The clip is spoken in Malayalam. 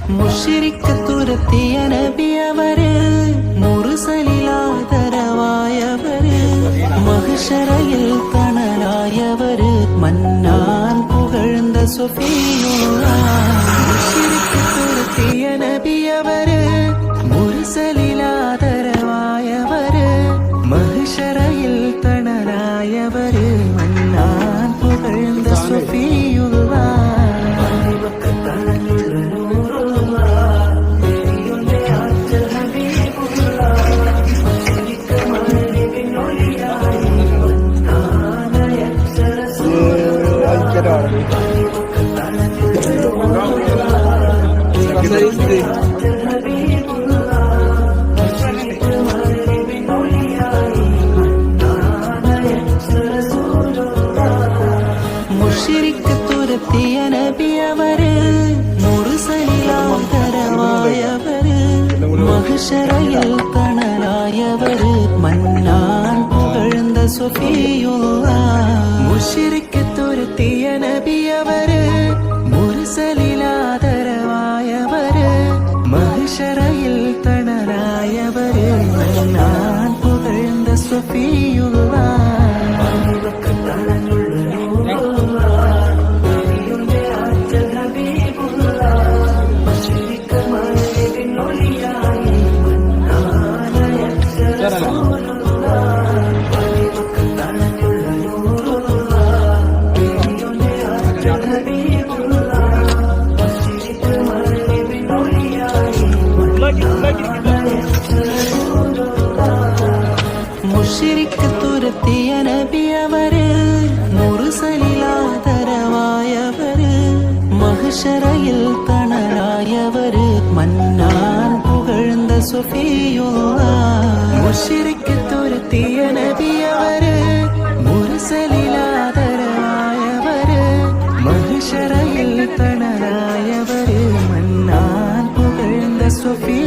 മുശ്രിക്ക് തുരത്തിയ നബിയവര്, മുർസലിലാദരവായവര്, മഹ്ശറയിൽ തണലായവര്, മന്നാൻ പുകഴ്ந்த സഫിയുള്ളാഹ്. മുശ്രിക്ക് തുരത്തിയ നബിയവര്, മുർസലിലാദരവായവര്, മഹ്ശറയിൽ തണലായവര്, മന്നാൻ പുകഴ്ந்த സഫിയുള്ളാഹ്. മുശ്രിക്ക് തുരത്തിയ നബിയവര്, മുർസലിലാദരവായവര്, മഹ്ശറയിൽ തണലായവര്, മന്നാൻ പുകഴ്ந்த സഫിയുള്ളാഹ്. മുശ്രിക്ക് തുരത്തിയ നബിയവര്, മുർസലിലാദരവായവര്, മഹ്ശറയിൽ തണലായവര്, മന്നാൻ പുകഴ്ந்த സഫിയുള്ളാഹ്. മുശ്രിക്ക് തുരത്തിയ നബിയവര്, മുർസലിലാദരവായവര്, മഹ്ശറയിൽ തണലായവര്, മന്നാൻ പുകഴ്ந்த സഫിയുള്ളാഹ്. മുശ്രിക്ക് തുരത്തിയ നബിയവര്, മുർസലിലാദരവായവര്, മഹ്ശറയിൽ തണലായവര്, മന്നാൻ പുകഴ്ந்த സഫിയുള്ളാഹ്.